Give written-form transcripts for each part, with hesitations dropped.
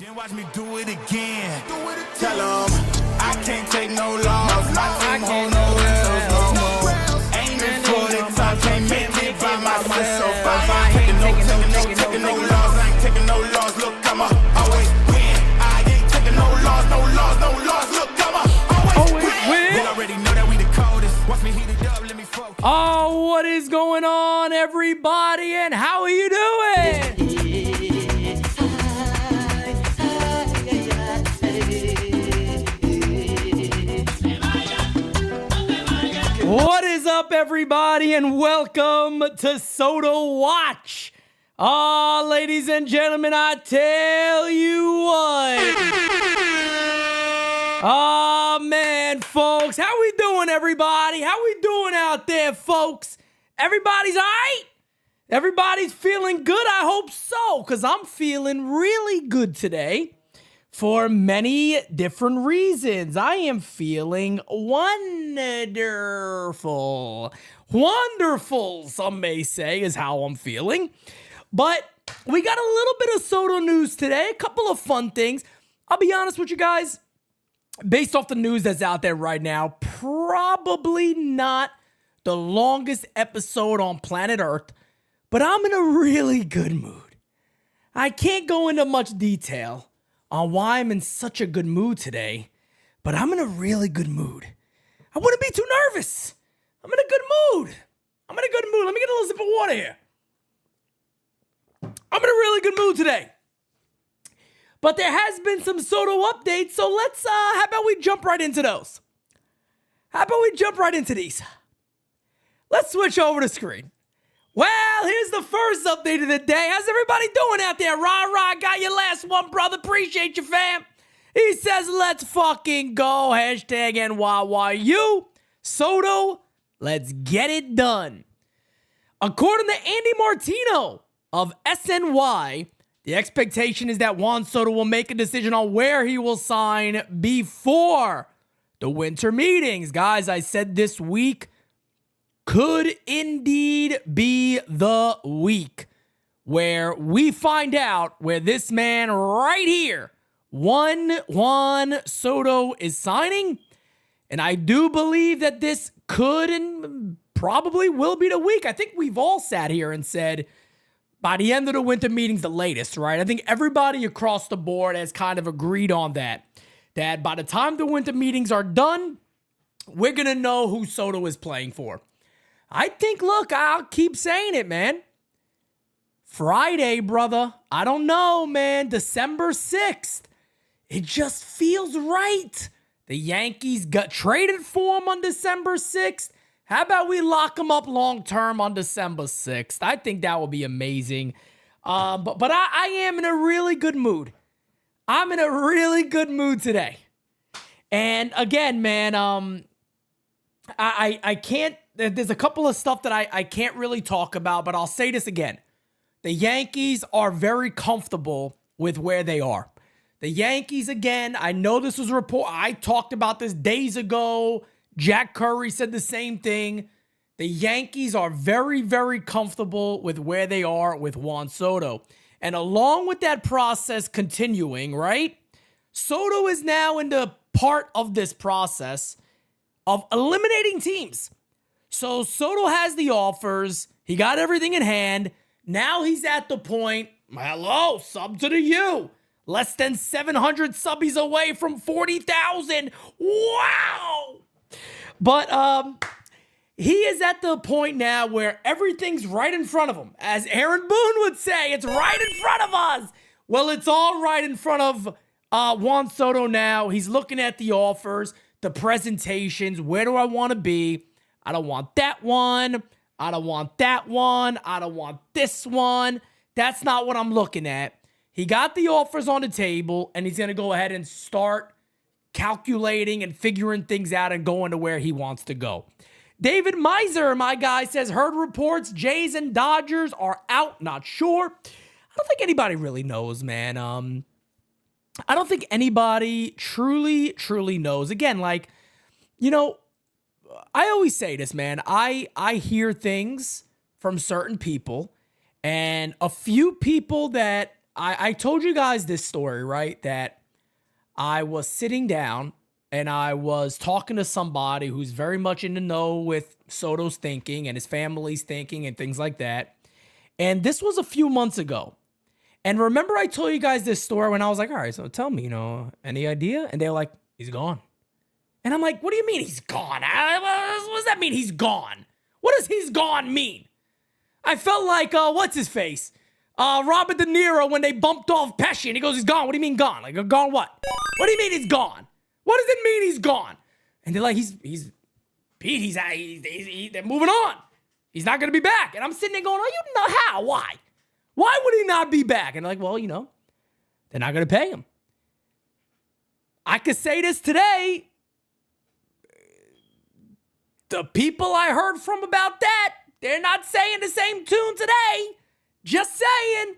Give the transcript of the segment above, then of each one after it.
Then watch me do it again. Tell 'em I can't take no loss. My team hold no L's no more. Aiming for the top, can't make it by myself. I ain't taking no loss. I ain't taking no loss. Look, I'ma always win. I ain't taking no loss. Look, I'ma always win. They already know that we the coldest. Watch me heat it up, let me focus. Oh, what is going on, everybody, and how are you doing? What is up, everybody, and welcome to Soto Watch. Ladies and gentlemen, I tell you what. Man, folks, how we doing, everybody? How we doing out there, folks? Everybody's all right? Everybody's feeling good? I hope so, because I'm feeling really good today. For many different reasons. I am feeling wonderful. Wonderful, some may say, is how I'm feeling. But we got a little bit of Soto news today. A couple of fun things. I'll be honest with you guys. Based off the news that's out there right now, probably not the longest episode on planet Earth. But I'm in a really good mood. I can't go into much detail on why I'm in such a good mood today, but I'm in a really good mood. I wouldn't be too nervous. I'm in a good mood. Let me get a little sip of water here. I'm in a really good mood today. But there has been some Soto updates, so let's, how about we jump right into those? How about we jump right into these? Let's switch over the screen. Well, here's the first update of the day. How's everybody doing out there? Rah, got your last one, brother. Appreciate you, fam. He says, let's fucking go. Hashtag NYYU. Soto, let's get it done. According to Andy Martino of SNY, the expectation is that Juan Soto will make a decision on where he will sign before the winter meetings. Guys, I said this week could indeed be the week where we find out where this man right here, Juan Soto, is signing. And I do believe that this could and probably will be the week. I think we've all sat here and said by the end of the winter meetings, the latest, right? I think everybody across the board has kind of agreed on that by the time the winter meetings are done, we're going to know who Soto is playing for. I think, look, I'll keep saying it, man. Friday, brother. I don't know, man. December 6th. It just feels right. The Yankees got traded for him on December 6th. How about we lock him up long-term on December 6th? I think that would be amazing. But I am in a really good mood. I'm in a really good mood today. And again, man, I can't. There's a couple of stuff that I can't really talk about, but I'll say this again. The Yankees are very comfortable with where they are. The Yankees, again, I know this was a report. I talked about this days ago. Jack Curry said the same thing. The Yankees are very, very comfortable with where they are with Juan Soto. And along with that process continuing, right? Soto is now in the part of this process of eliminating teams. So Soto has the offers. He got everything in hand. Now he's at the point, hello, sub to the U. Less than 700 subbies away from 40,000. Wow. But he is at the point now where everything's right in front of him. As Aaron Boone would say, it's right in front of us. Well, it's all right in front of Juan Soto now. He's looking at the offers, the presentations. Where do I want to be? I don't want that one. I don't want that one. I don't want this one. That's not what I'm looking at. He got the offers on the table, and he's going to go ahead and start calculating and figuring things out and going to where he wants to go. David Miser, my guy, says, heard reports Jays and Dodgers are out. Not sure. I don't think anybody really knows, man. I don't think anybody truly knows. Again, like, you know, I always say this, man. I hear things from certain people, and a few people that I told you guys this story, right? That I was sitting down and I was talking to somebody who's very much in the know with Soto's thinking and his family's thinking and things like that. And this was a few months ago. And remember I told you guys this story when I was like, all right, so tell me, any idea? And they were like, he's gone. And I'm like, what do you mean he's gone? What does that mean he's gone? What does he's gone mean? I felt like, what's his face? Robert De Niro when they bumped off Pesci and he goes, he's gone. What do you mean gone? Like, gone what? What do you mean he's gone? What does it mean he's gone? And they're like, Pete, they're moving on. He's not going to be back. And I'm sitting there going, oh, you know how? Why? Why would he not be back? And they're like, well, they're not going to pay him. I could say this today. The people I heard from about that, they're not saying the same tune today. Just saying.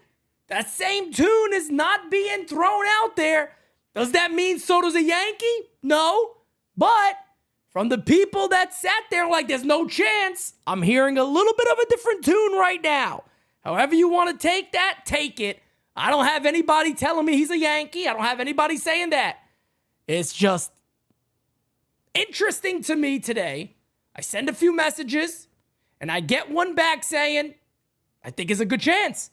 That same tune is not being thrown out there. Does that mean Soto's a Yankee? No. But from the people that sat there like there's no chance, I'm hearing a little bit of a different tune right now. However you want to take that, take it. I don't have anybody telling me he's a Yankee. I don't have anybody saying that. It's just interesting to me today. I send a few messages, and I get one back saying, I think it's a good chance.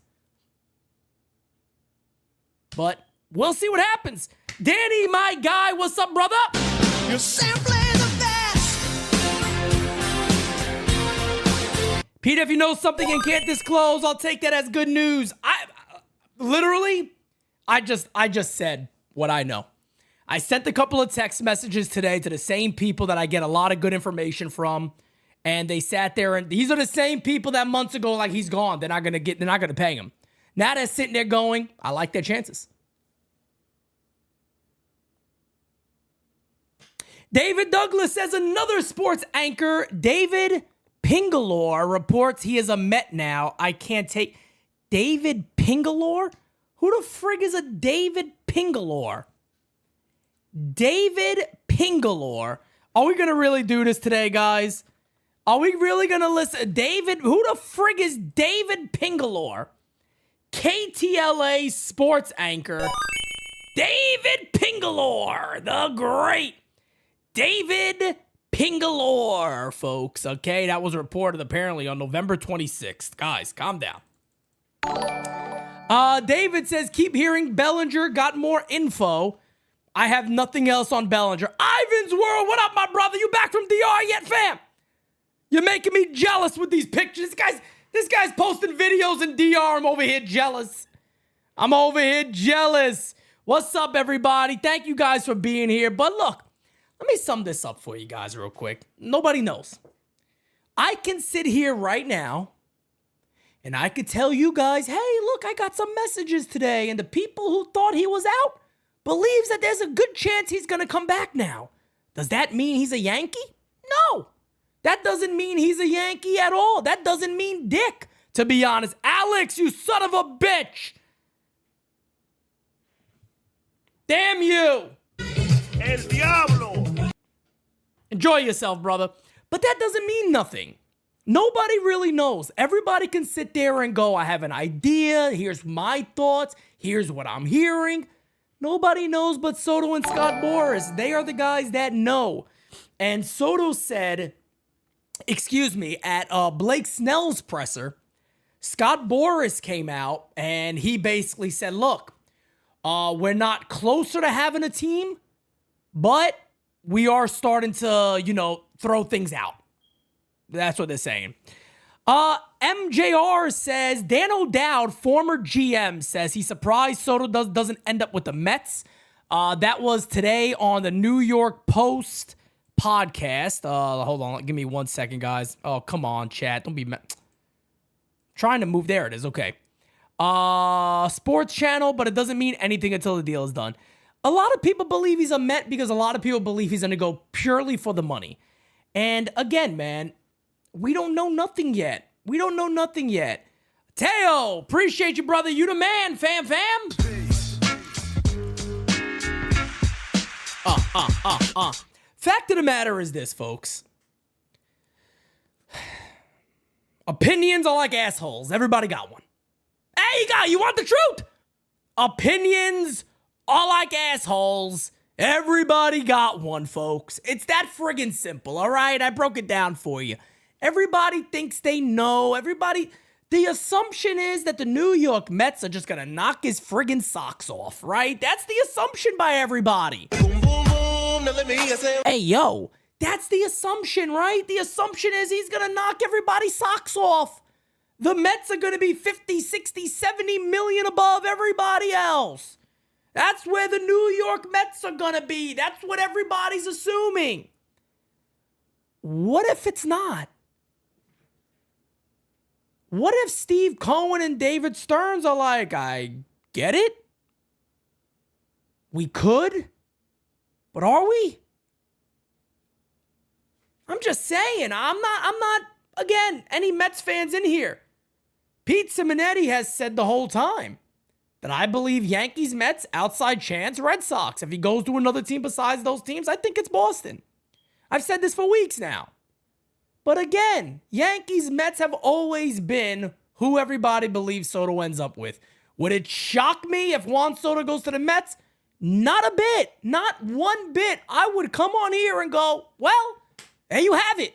But we'll see what happens. Danny, my guy, what's up, brother? You're simply the best. Pete, if you know something and can't disclose, I'll take that as good news. I just said what I know. I sent a couple of text messages today to the same people that I get a lot of good information from. And they sat there, and these are the same people that months ago, like, he's gone. They're not going to pay him. Now they're sitting there going, I like their chances. David Douglas says another sports anchor, David Pingalore, reports he is a Met now. I can't take David Pingalore? Who the frig is a David Pingalore? David Pingalore. Are we going to really do this today, guys? Are we really going to listen? David, who the frig is David Pingalore? KTLA sports anchor. David Pingalore, the great David Pingalore, folks. Okay, that was reported apparently on November 26th. Guys, calm down. David says, keep hearing Bellinger got more info. I have nothing else on Bellinger. Ivan's World, what up, my brother? You back from DR yet, fam? You're making me jealous with these pictures. This guy's posting videos in DR. I'm over here jealous. What's up, everybody? Thank you guys for being here. But look, let me sum this up for you guys real quick. Nobody knows. I can sit here right now and I could tell you guys, hey, look, I got some messages today. And the people who thought he was out believes that there's a good chance he's going to come back now. Does that mean he's a Yankee? No. That doesn't mean he's a Yankee at all. That doesn't mean dick, to be honest. Alex, you son of a bitch. Damn you. El Diablo. Enjoy yourself, brother. But that doesn't mean nothing. Nobody really knows. Everybody can sit there and go, I have an idea. Here's my thoughts. Here's what I'm hearing. Nobody knows but Soto and Scott Boras. They are the guys that know. And Soto said, at Blake Snell's presser, Scott Boras came out and he basically said, look, we're not closer to having a team, but we are starting to, throw things out. That's what they're saying. MJR says, Dan O'Dowd, former GM, says he's surprised Soto doesn't end up with the Mets. That was today on the New York Post podcast. Hold on. Give me 1 second, guys. Oh, come on, chat. Don't be trying to move. There it is. Okay. Sports channel, but it doesn't mean anything until the deal is done. A lot of people believe he's a Met because a lot of people believe he's going to go purely for the money. And again, man, we don't know nothing yet. Teo, appreciate you, brother. You the man, fam. Fact of the matter is this, folks. Opinions are like assholes. Everybody got one. Hey, you want the truth? Opinions are like assholes. Everybody got one, folks. It's that friggin' simple, all right? I broke it down for you. Everybody thinks they know. The assumption is that the New York Mets are just gonna knock his friggin' socks off, right? That's the assumption by everybody. Boom, boom, boom. Now let me hear you say. Hey, yo, that's the assumption, right? The assumption is he's gonna knock everybody's socks off. The Mets are gonna be 50, 60, 70 million above everybody else. That's where the New York Mets are gonna be. That's what everybody's assuming. What if it's not? What if Steve Cohen and David Stearns are like, I get it. We could, but are we? I'm just saying, I'm not, again, any Mets fans in here. Pete Simonetti has said the whole time that I believe Yankees, Mets, outside chance, Red Sox. If he goes to another team besides those teams, I think it's Boston. I've said this for weeks now. But again, Yankees, Mets have always been who everybody believes Soto ends up with. Would it shock me if Juan Soto goes to the Mets? Not a bit. Not one bit. I would come on here and go, well, there you have it.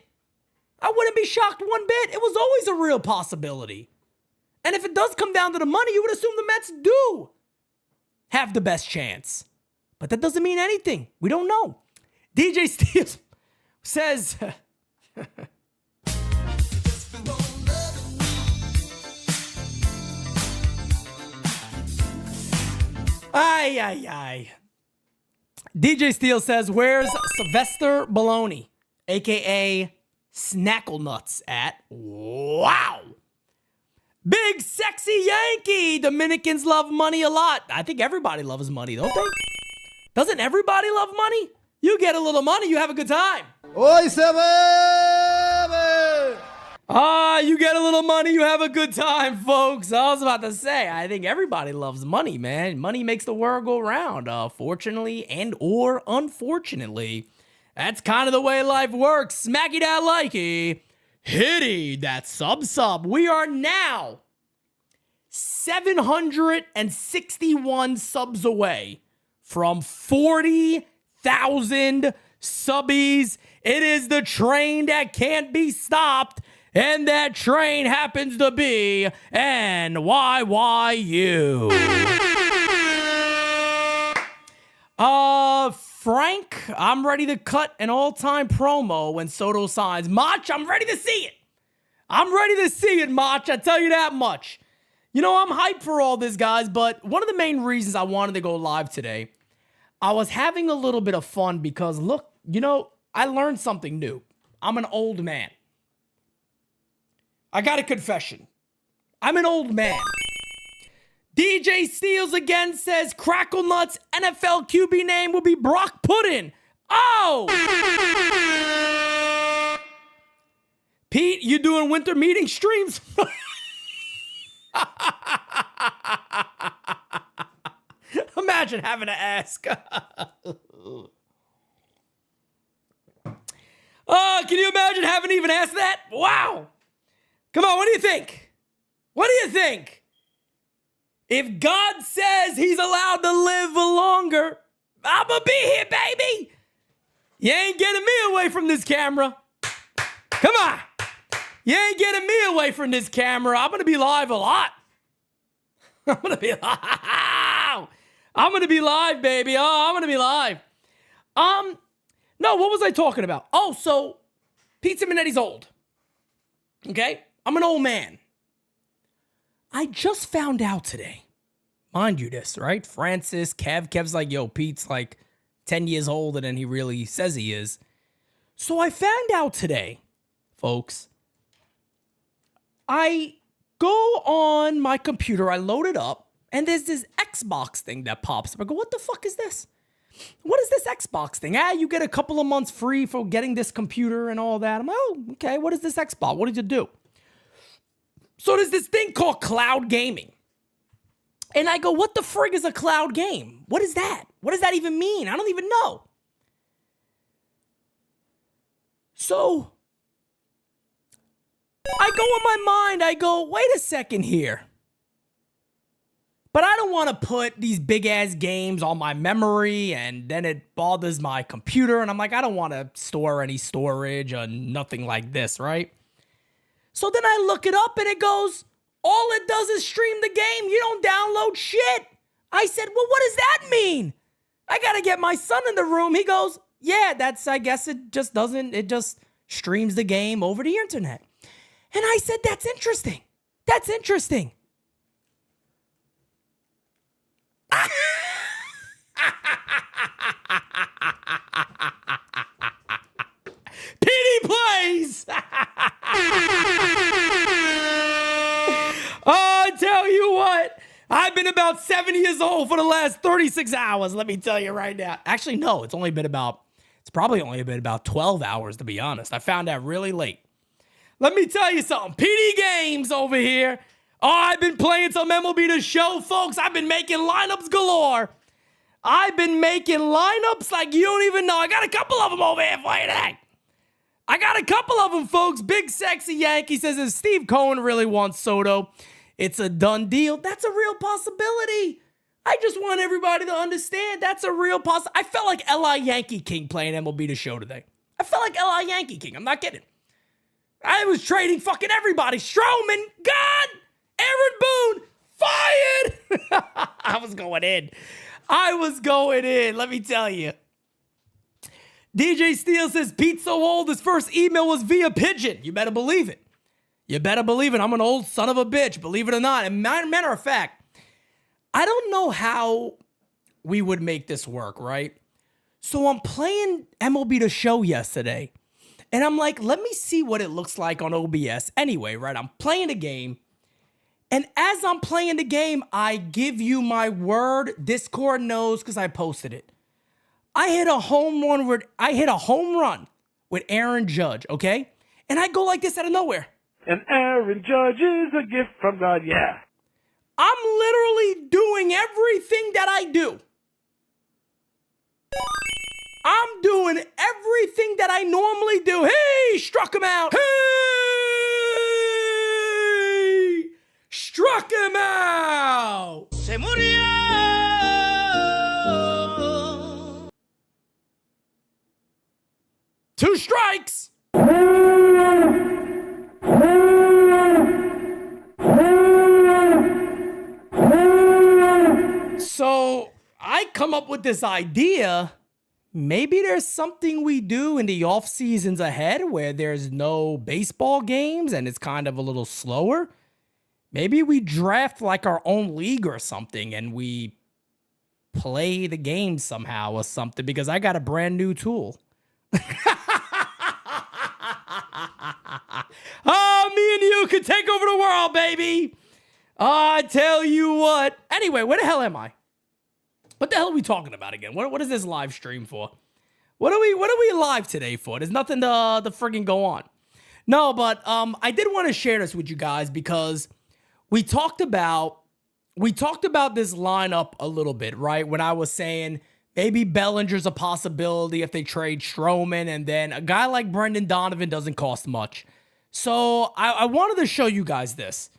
I wouldn't be shocked one bit. It was always a real possibility. And if it does come down to the money, you would assume the Mets do have the best chance. But that doesn't mean anything. We don't know. DJ Steele says... Ay. DJ Steele says, where's Sylvester Baloney, a.k.a. Snackle Nuts at? Wow. Big sexy Yankee. Dominicans love money a lot. I think everybody loves money, don't they? Doesn't everybody love money? You get a little money, you have a good time. Oi, se bebe! You get a little money, you have a good time, folks. I was about to say, I think everybody loves money, man. Money makes the world go round, fortunately and or unfortunately. That's kind of the way life works. Smacky that likey. Hitty that sub. We are now 761 subs away from 40,000 subbies. It is the train that can't be stopped. And that train happens to be NYYU. Frank, I'm ready to cut an all-time promo when Soto signs. Mach, I'm ready to see it. I'm ready to see it, Mach. I tell you that much. You know, I'm hyped for all this, guys, but one of the main reasons I wanted to go live today, I was having a little bit of fun because, look, you know, I learned something new. I'm an old man. I got a confession. I'm an old man. DJ Steels again says Crackle Nuts NFL QB name will be Brock Puddin'. Oh! Pete, you doing winter meeting streams? Imagine having to ask. Can you imagine having to even ask that? Wow. Come on, what do you think? What do you think? If God says he's allowed to live longer, I'm gonna be here, baby. You ain't getting me away from this camera. Come on. You ain't getting me away from this camera. I'm gonna be live a lot. I'm gonna be live, baby. Oh, I'm gonna be live. No, what was I talking about? Oh, so Pete Simonetti's old. Okay? I'm an old man. I just found out today. Mind you this, right? Francis, Kev's like, yo, Pete's like 10 years older than he really says he is. So I found out today, folks, I go on my computer, I load it up, and there's this Xbox thing that pops up. I go, what the fuck is this? What is this Xbox thing? You get a couple of months free for getting this computer and all that. I'm like, oh, okay, what is this Xbox? What did you do? So there's this thing called cloud gaming. And I go, what the frig is a cloud game? What is that? What does that even mean? I don't even know. So I go in my mind, I go, wait a second here. But I don't want to put these big ass games on my memory and then it bothers my computer. And I'm like, I don't want to store any storage or nothing like this, right? So then I look it up and it goes, all it does is stream the game. You don't download shit. I said, well, what does that mean? I got to get my son in the room. He goes, yeah, I guess it just streams the game over the internet. And I said, that's interesting. That's interesting. PD plays. I tell you what, I've been about 7 years old for the last 36 hours. Let me tell you right now. Actually, no, it's probably only been about 12 hours, to be honest. I found out really late. Let me tell you something. PD Games over here. Oh, I've been playing some MLB The Show, folks. I've been making lineups galore. I've been making lineups like you don't even know. I got a couple of them over here for you today. I got a couple of them, folks. Big Sexy Yankee says, if Steve Cohen really wants Soto, it's a done deal. That's a real possibility. I just want everybody to understand that's a real possibility. I felt like L.I. Yankee King playing MLB The Show today. I felt like L.I. Yankee King. I'm not kidding. I was trading fucking everybody. Stroman, gone. Aaron Boone, fired. I was going in. Let me tell you. DJ Steele says, Pete's so old, his first email was via pigeon. You better believe it. I'm an old son of a bitch, believe it or not. And matter of fact, I don't know how we would make this work, right? So I'm playing MLB The Show yesterday. And I'm like, let me see what it looks like on OBS. Anyway, right? I'm playing the game. And as I'm playing the game, I give you my word. Discord knows because I posted it. I hit a home run with Aaron Judge, okay? And I go like this out of nowhere. And Aaron Judge is a gift from God, yeah. I'm literally doing everything that I do. I'm doing everything that I normally do. Hey, struck him out. Hey, struck him out. Se murió. 2 strikes. So I come up with this idea. Maybe there's something we do in the off seasons ahead where there's no baseball games and it's kind of a little slower. Maybe we draft like our own league or something and we play the game somehow or something because I got a brand new tool. Oh, me and you could take over the world, baby. I tell you what. Anyway, where the hell am I? What the hell are we talking about again? What is this live stream for? What are we live today for? There's nothing to friggin' go on. No, but I did want to share this with you guys because we talked about this lineup a little bit, right? When I was saying maybe Bellinger's a possibility if they trade Stroman, and then a guy like Brendan Donovan doesn't cost much. So I wanted to show you guys this.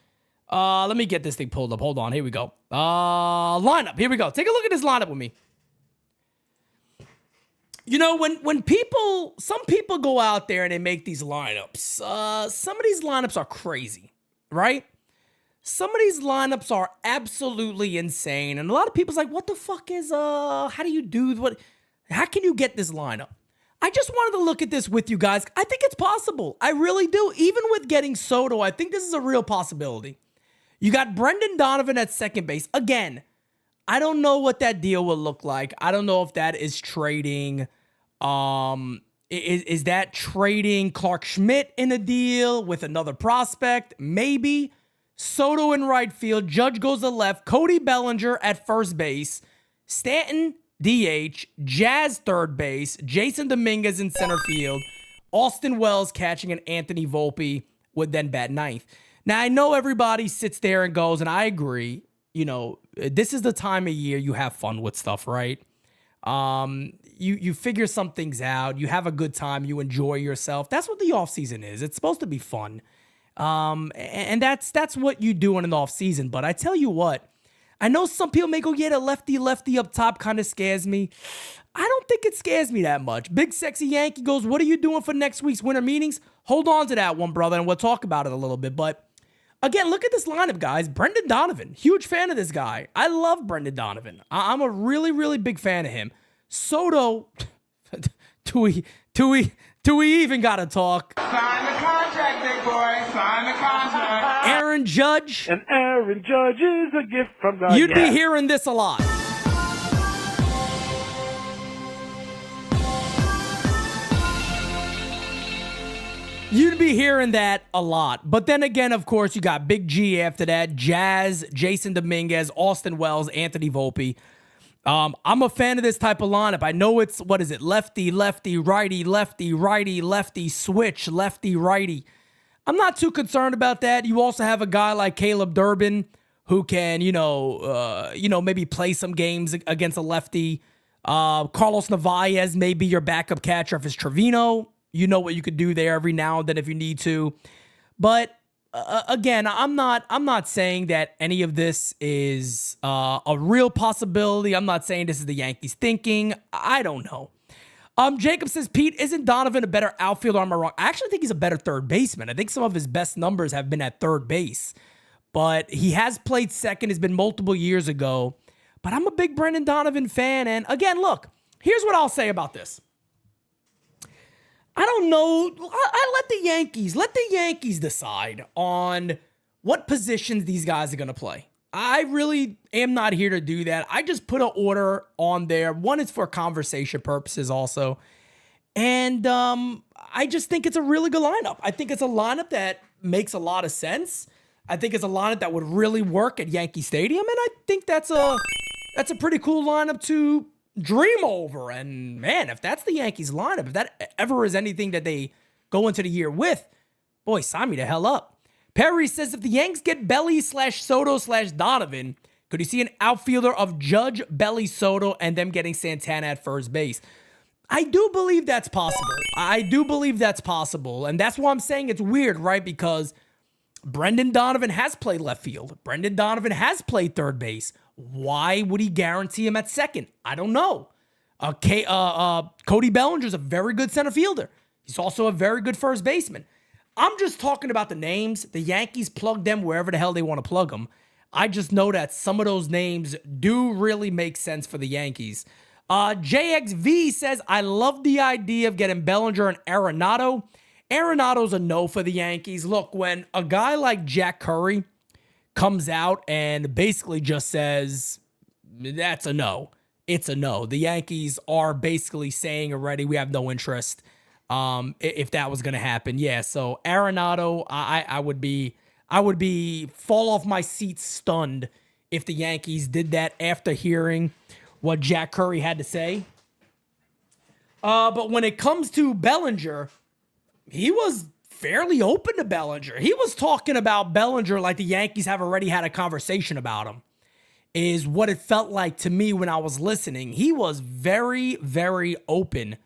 Let me get this thing pulled up. Hold on. Here we go. Lineup. Here we go. Take a look at this lineup with me. You know, when some people go out there and they make these lineups, some of these lineups are crazy, right? Some of these lineups are absolutely insane. And a lot of people's like, what the fuck is, how do you do, how can you get this lineup? I just wanted to look at this with you guys. I think it's possible. I really do. Even with getting Soto, I think this is a real possibility. You got Brendan Donovan at second base. Again, I don't know what that deal will look like. I don't know if that is trading. Is that trading Clark Schmidt in a deal with another prospect? Maybe. Soto in right field. Judge goes to left. Cody Bellinger at first base. Stanton, DH. Jazz third base. Jason Dominguez in center field. Austin Wells catching, and Anthony Volpe would then bat ninth. Now, I know everybody sits there and goes, and I agree, you know, this is the time of year you have fun with stuff, right? You figure some things out. You have a good time. You enjoy yourself. That's what the offseason is. It's supposed to be fun. And that's what you do in an offseason. But I tell you what, I know some people may go, yeah, the lefty up top kind of scares me. I don't think it scares me that much. Big Sexy Yankee goes, what are you doing for next week's winter meetings? Hold on to that one, brother, and we'll talk about it a little bit. But again, look at this lineup, guys. Brendan Donovan, huge fan of this guy. I love Brendan Donovan. I'm a really, really big fan of him. Soto, do we even got to talk? Sign the contract, big boy. Sign the contract. Aaron Judge. And Aaron Judge is a gift from God. You'd be hearing this a lot. You'd be hearing that a lot. But then again, of course, you got Big G after that. Jazz, Jason Dominguez, Austin Wells, Anthony Volpe. I'm a fan of this type of lineup. I know it's, what is it? Lefty, lefty, righty, lefty, righty, lefty, switch, lefty, righty. I'm not too concerned about that. You also have a guy like Caleb Durbin who can, maybe play some games against a lefty. Carlos Narvaez may be your backup catcher if it's Trevino. You know what you could do there every now and then if you need to. But again, I'm not saying that any of this is a real possibility. I'm not saying this is the Yankees thinking. I don't know. Jacob says, Pete, isn't Donovan a better outfielder? Am I wrong? I actually think he's a better third baseman. I think some of his best numbers have been at third base. But he has played second. It's been multiple years ago. But I'm a big Brendan Donovan fan. And again, look, here's what I'll say about this. I don't know. I let the Yankees decide on what positions these guys are going to play. I really am not here to do that. I just put an order on there. One is for conversation purposes also. And I just think it's a really good lineup. I think it's a lineup that makes a lot of sense. I think it's a lineup that would really work at Yankee Stadium. And I think that's a pretty cool lineup to dream over. And man, if that's the Yankees lineup, if that ever is anything that they go into the year with, boy, sign me the hell up. Perry says, if the Yanks get Belly /Soto /Donovan, could you see an outfielder of Judge, Belly, Soto, and them getting Santana at first base? I do believe that's possible. And that's why I'm saying it's weird, right? Because Brendan Donovan has played left field. Brendan Donovan has played third base. Why would he guarantee him at second? I don't know. Cody Bellinger's a very good center fielder. He's also a very good first baseman. I'm just talking about the names. The Yankees plug them wherever the hell they want to plug them. I just know that some of those names do really make sense for the Yankees. JXV says, I love the idea of getting Bellinger and Arenado. Arenado's a no for the Yankees. Look, when a guy like Jack Curry comes out and basically just says, that's a no. It's a no. The Yankees are basically saying already, we have no interest. If that was going to happen. Yeah. So Arenado, I would be fall off my seat stunned if the Yankees did that after hearing what Jack Curry had to say. But when it comes to Bellinger, he was fairly open to Bellinger. He was talking about Bellinger like the Yankees have already had a conversation about him, is what it felt like to me when I was listening. He was very, very open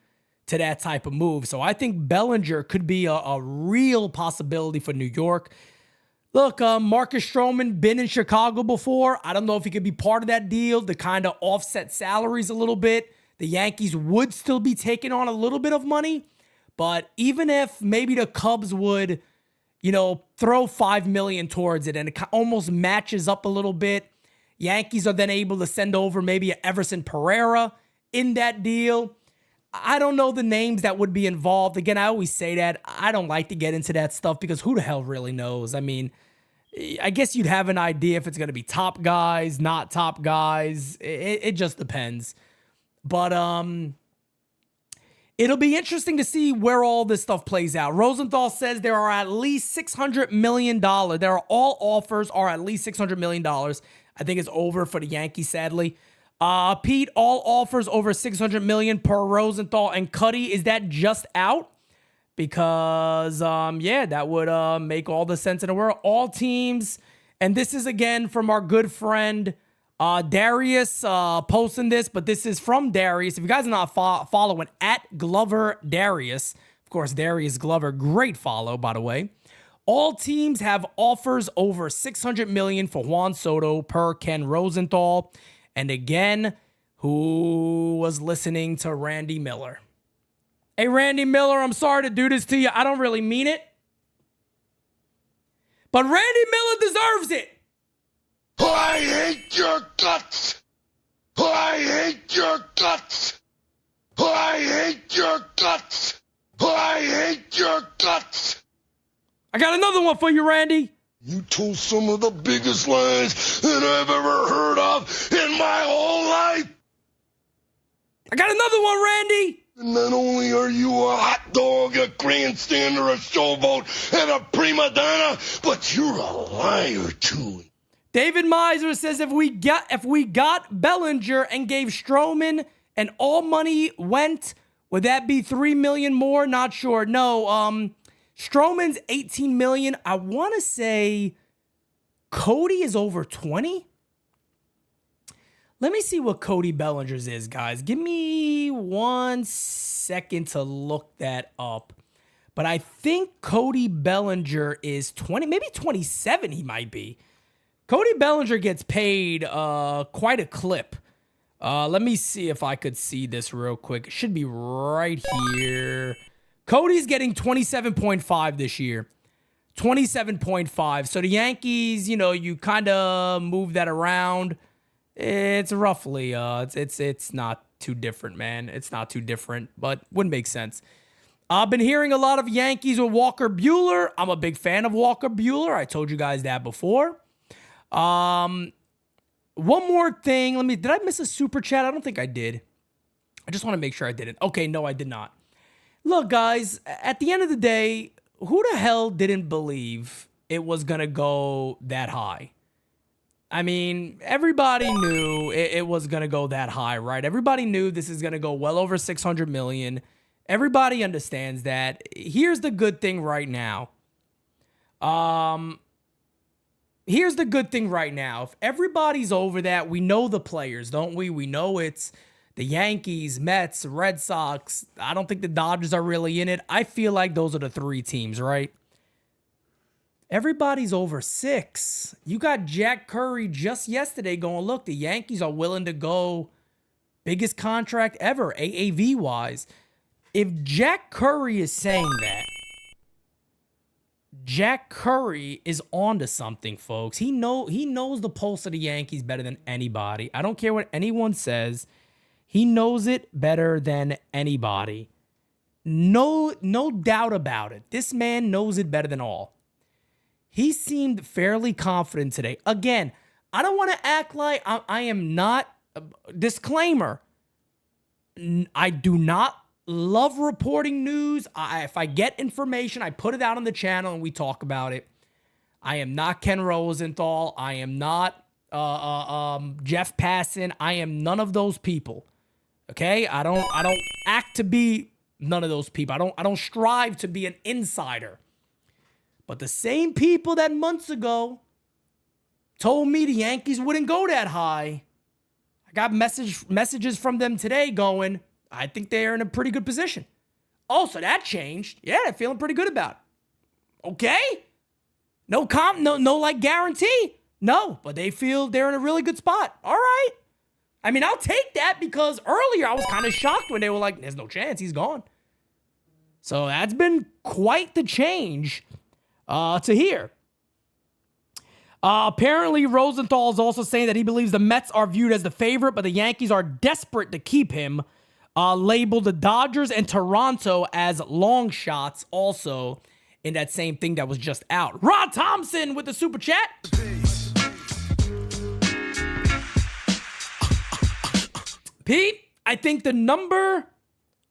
to that type of move. So I think Bellinger could be a real possibility for New York. Look, Marcus Stroman been in Chicago before. I don't know if he could be part of that deal to kind of offset salaries a little bit. The Yankees would still be taking on a little bit of money, but even if maybe the Cubs would, throw $5 million towards it and it almost matches up a little bit, Yankees are then able to send over maybe a Everson Pereira in that deal. I don't know the names that would be involved. Again, I always say that. I don't like to get into that stuff because who the hell really knows? I mean, I guess you'd have an idea if it's going to be top guys, not top guys. It just depends. But it'll be interesting to see where all this stuff plays out. Rosenthal says there are at least $600 million. All offers are at least $600 million. I think it's over for the Yankees, sadly. Pete, all offers over $600 million per Rosenthal and Cuddy. Is that just out? Because, that would make all the sense in the world. All teams, and this is again from our good friend Darius posting this, but this is from Darius. If you guys are not following, at Glover Darius, of course, Darius Glover, great follow, by the way. All teams have offers over $600 million for Juan Soto per Ken Rosenthal. And again, who was listening to Randy Miller? Hey, Randy Miller, I'm sorry to do this to you. I don't really mean it. But Randy Miller deserves it. I hate your guts. I hate your guts. I hate your guts. I hate your guts. I got another one for you, Randy. You told some of the biggest lies that I've ever heard of in my whole life. I got another one, Randy. And not only are you a hot dog, a grandstander, a showboat, and a prima donna, but you're a liar too. David Miser says if we got Bellinger and gave Stroman and all money went, would that be $3 million more? Not sure. No, Stroman's $18 million. I want to say Cody is over 20. Let me see what Cody Bellinger's is, guys. Give me 1 second to look that up. But I think Cody Bellinger is 20, maybe 27 he might be. Cody Bellinger gets paid quite a clip. Let me see if I could see this real quick. It should be right here. Cody's getting 27.5 this year. 27.5. So the Yankees, you kind of move that around. It's roughly, it's not too different, man. It's not too different, but wouldn't make sense. I've been hearing a lot of Yankees with Walker Buehler. I'm a big fan of Walker Buehler. I told you guys that before. One more thing. Did I miss a super chat? I don't think I did. I just want to make sure I didn't. Okay, no, I did not. Look, guys, at the end of the day, who the hell didn't believe it was going to go that high? I mean, everybody knew it was going to go that high, right? Everybody knew this is going to go well over $600 million. Everybody understands that. Here's the good thing right now. Here's the good thing right now. If everybody's over that, we know the players, don't we? We know it's the Yankees, Mets, Red Sox. I don't think the Dodgers are really in it. I feel like those are the three teams, right? Everybody's over 6. You got Jack Curry just yesterday going, look, the Yankees are willing to go biggest contract ever, AAV-wise. If Jack Curry is saying that, Jack Curry is onto something, folks. He knows the pulse of the Yankees better than anybody. I don't care what anyone says. He knows it better than anybody. No doubt about it. This man knows it better than all. He seemed fairly confident today. Again, I don't want to act like I am not. Disclaimer. I do not love reporting news. If I get information, I put it out on the channel and we talk about it. I am not Ken Rosenthal. I am not Jeff Passan. I am none of those people. Okay? I don't act to be none of those people. I don't strive to be an insider. But the same people that months ago told me the Yankees wouldn't go that high, I got messages from them today going, I think they're in a pretty good position. Oh, so that changed. Yeah, they're feeling pretty good about it. Okay? No guarantee. No, but they feel they're in a really good spot. All right. I mean, I'll take that because earlier I was kind of shocked when they were like, there's no chance, he's gone. So that's been quite the change to hear. Apparently, Rosenthal is also saying that he believes the Mets are viewed as the favorite, but the Yankees are desperate to keep him. Labeled the Dodgers and Toronto as long shots also in that same thing that was just out. Rod Thompson with the super chat. Pete, I think the number...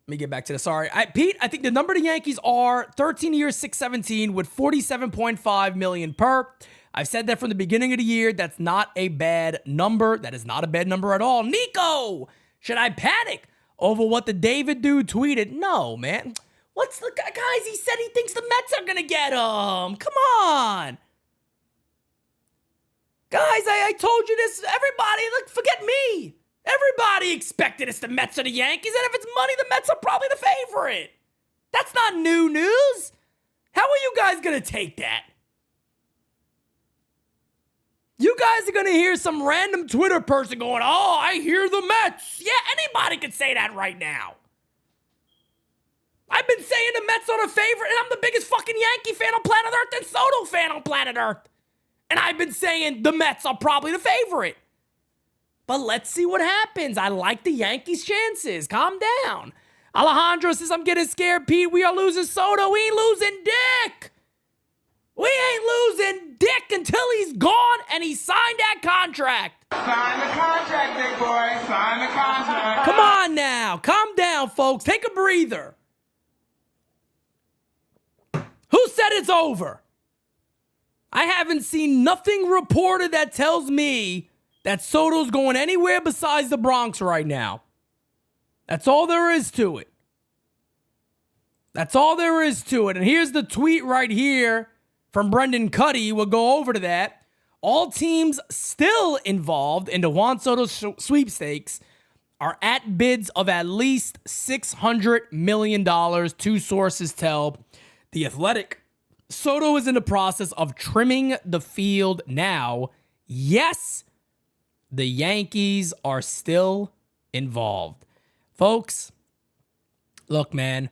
Let me get back to this. Sorry. Pete, I think the number the Yankees are 13 years, 617 with $47.5 million per. I've said that from the beginning of the year. That's not a bad number. That is not a bad number at all. Nico, should I panic over what the David dude tweeted? No, man. What's the guys? He said he thinks the Mets are gonna get him. Come on, guys. I told you this. Everybody, look, forget me. Everybody expected it's the Mets or the Yankees, and if it's money, the Mets are probably the favorite. That's not new news. How are you guys going to take that? You guys are going to hear some random Twitter person going, oh, I hear the Mets. Yeah, anybody could say that right now. I've been saying the Mets are the favorite, and I'm the biggest fucking Yankee fan on planet Earth and Soto fan on planet Earth. And I've been saying the Mets are probably the favorite. But let's see what happens. I like the Yankees' chances. Calm down. Alejandro says, I'm getting scared, Pete. We are losing Soto. We ain't losing dick. We ain't losing dick until he's gone and he signed that contract. Sign the contract, big boy. Sign the contract. Come on now. Calm down, folks. Take a breather. Who said it's over? I haven't seen nothing reported that tells me that Soto's going anywhere besides the Bronx right now. That's all there is to it. That's all there is to it. And here's the tweet right here from Brendan Cuddy. We'll go over to that. All teams still involved in the Juan Soto sweepstakes are at bids of at least $600 million, two sources tell The Athletic. Soto is in the process of trimming the field now. Yes, the Yankees are still involved. Folks, look, man,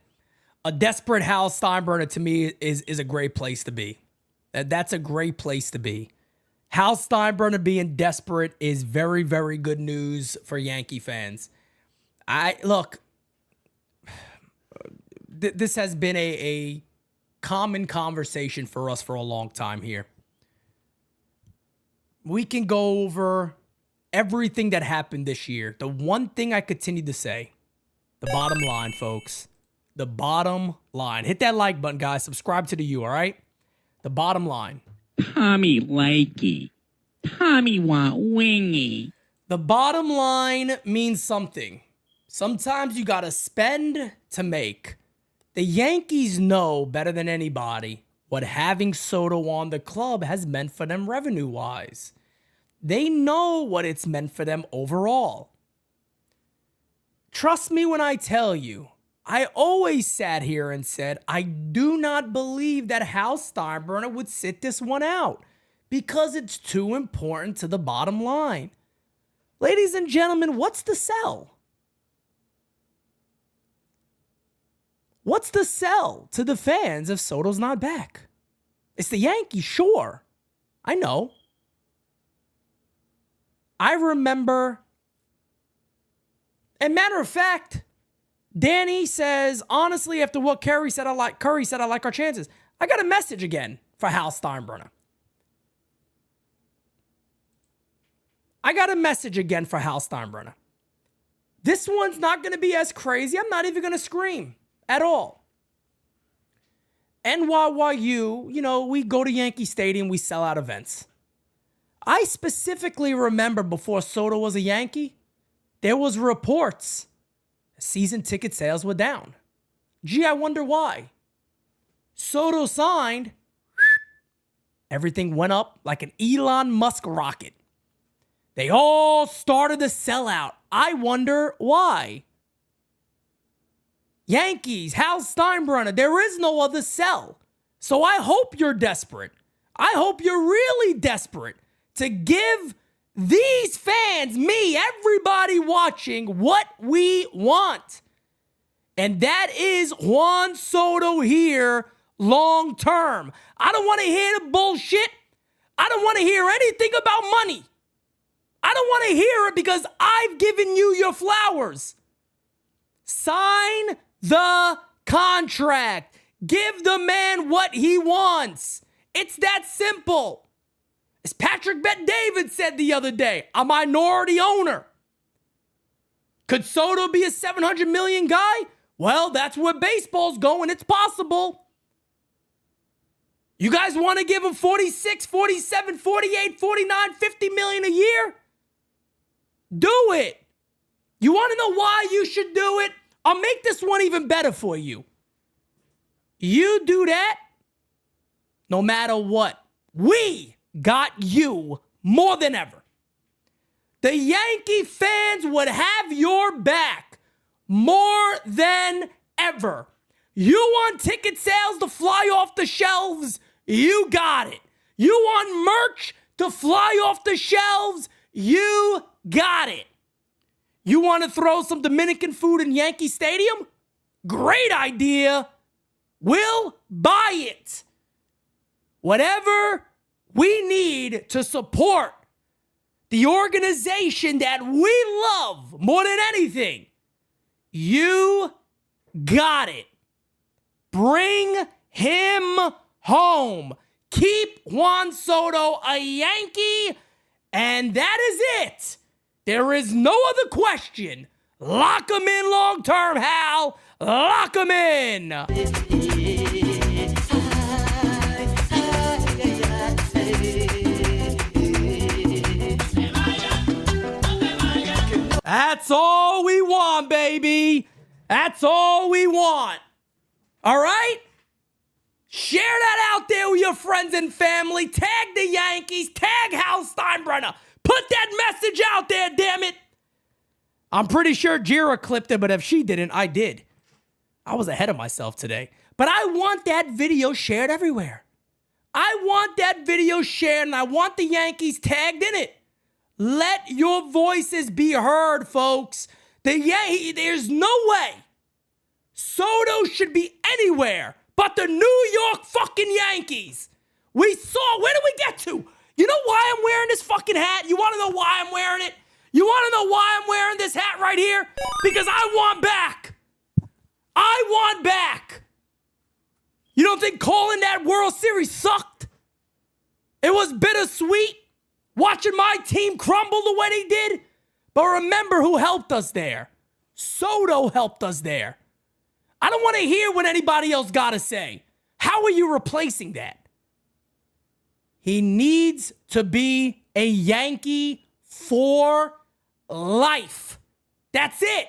a desperate Hal Steinbrenner to me is a great place to be. That's a great place to be. Hal Steinbrenner being desperate is very, very good news for Yankee fans. This has been a common conversation for us for a long time here. We can go over everything that happened this year. The one thing I continue to say, the bottom line, folks, the bottom line. Hit that like button, guys. Subscribe to the U, all right? The bottom line. Tommy likey. Tommy want wingy. The bottom line means something. Sometimes you got to spend to make. The Yankees know better than anybody what having Soto on the club has meant for them revenue-wise. They know what it's meant for them overall. Trust me when I tell you, I always sat here and said, I do not believe that Hal Steinbrenner would sit this one out because it's too important to the bottom line. Ladies and gentlemen, what's the sell? What's the sell to the fans if Soto's not back? It's the Yankees, sure. I know. I remember, and matter of fact, Danny says, honestly, after what Curry said, I like our chances. I got a message again for Hal Steinbrenner. This one's not going to be as crazy. I'm not even going to scream at all. NYYU, we go to Yankee Stadium, we sell out events. I specifically remember before Soto was a Yankee, there was reports season ticket sales were down. Gee, I wonder why. Soto signed, everything went up like an Elon Musk rocket. They all started to sell out. I wonder why. Yankees, Hal Steinbrenner, there is no other sell. So I hope you're desperate. I hope you're really desperate to give these fans, me, everybody watching, what we want. And that is Juan Soto here long term. I don't want to hear the bullshit. I don't want to hear anything about money. I don't want to hear it because I've given you your flowers. Sign the contract. Give the man what he wants. It's that simple. As Patrick Bet-David said the other day, a minority owner. Could Soto be a $700 million guy? Well, that's where baseball's going. It's possible. You guys want to give him 46, 47, 48, 49, 50 million a year? Do it. You want to know why you should do it? I'll make this one even better for you. You do that, no matter what. We got you more than ever. The Yankee fans would have your back more than ever. You want ticket sales to fly off the shelves? You got it. You want merch to fly off the shelves? You got it. You want to throw some Dominican food in Yankee Stadium? Great idea. We'll buy it. Whatever we need to support the organization that we love more than anything, you got it. Bring him home. Keep Juan Soto a Yankee, and that is it. There is no other question. Lock him in long term, Hal. Lock him in. That's all we want, baby. That's all we want. All right? Share that out there with your friends and family. Tag the Yankees. Tag Hal Steinbrenner. Put that message out there, damn it. I'm pretty sure Jira clipped it, but if she didn't, I did. I was ahead of myself today. But I want that video shared everywhere. I want that video shared, and I want the Yankees tagged in it. Let your voices be heard, folks. There's no way Soto should be anywhere but the New York fucking Yankees. Where did we get to? You know why I'm wearing this fucking hat? You want to know why I'm wearing it? You want to know why I'm wearing this hat right here? Because I want back. I want back. You don't think calling that World Series sucked? It was bittersweet watching my team crumble the way they did. But remember who helped us there. Soto helped us there. I don't want to hear what anybody else got to say. How are you replacing that? He needs to be a Yankee for life. That's it.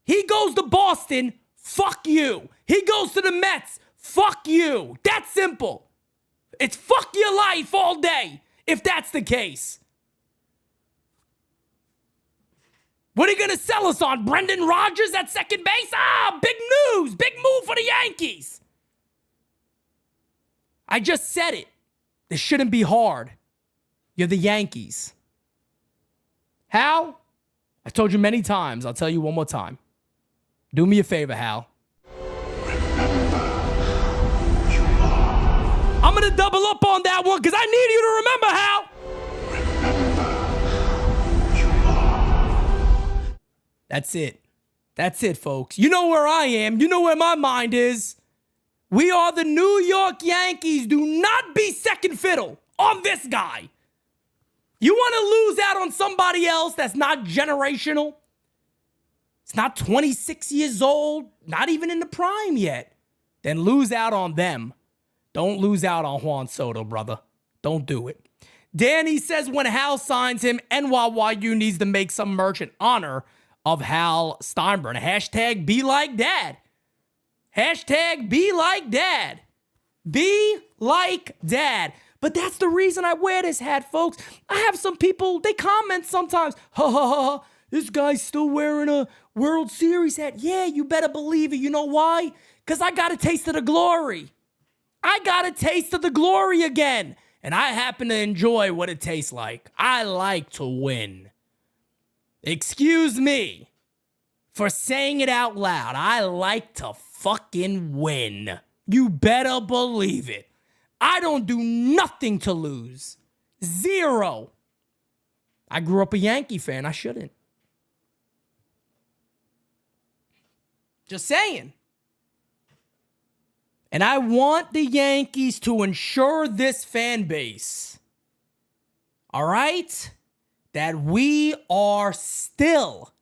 He goes to Boston, fuck you. He goes to the Mets, fuck you. That's simple. It's fuck your life all day, if that's the case. What are you going to sell us on? Brendan Rodgers at second base? Big news. Big move for the Yankees. I just said it. This shouldn't be hard. You're the Yankees. Hal, I told you many times. I'll tell you one more time. Do me a favor, Hal. I'm going to double up on that one because I need you to remember, Hal. That's it. That's it, folks. You know where I am. You know where my mind is. We are the New York Yankees. Do not be second fiddle on this guy. You want to lose out on somebody else that's not generational? It's not 26 years old, not even in the prime yet. Then lose out on them. Don't lose out on Juan Soto, brother. Don't do it. Danny says when Hal signs him, NYYU needs to make some merch in honor of Hal Steinbrenner. Hashtag be like dad. Hashtag be like dad. Be like dad. But that's the reason I wear this hat, folks. I have some people, they comment sometimes, ha ha ha, this guy's still wearing a World Series hat. Yeah, you better believe it. You know why? Because I got a taste of the glory. I got a taste of the glory again. And I happen to enjoy what it tastes like. I like to win. Excuse me for saying it out loud. I like to fucking win. You better believe it. I don't do nothing to lose. Zero. I grew up a Yankee fan. I shouldn't. Just saying. And I want the Yankees to ensure this fan base, all right, that we are still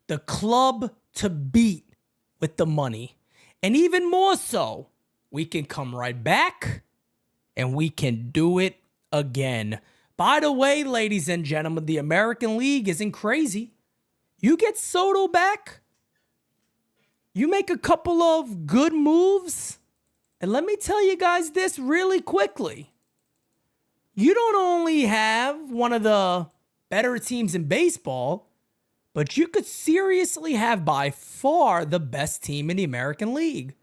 the club to beat with the money. And even more so, we can come right back and we can do it again. By the way, ladies and gentlemen, the American League isn't crazy. You get Soto back, you make a couple of good moves, and let me tell you guys this really quickly. You don't only have one of the better teams in baseball, but you could seriously have by far the best team in the American League.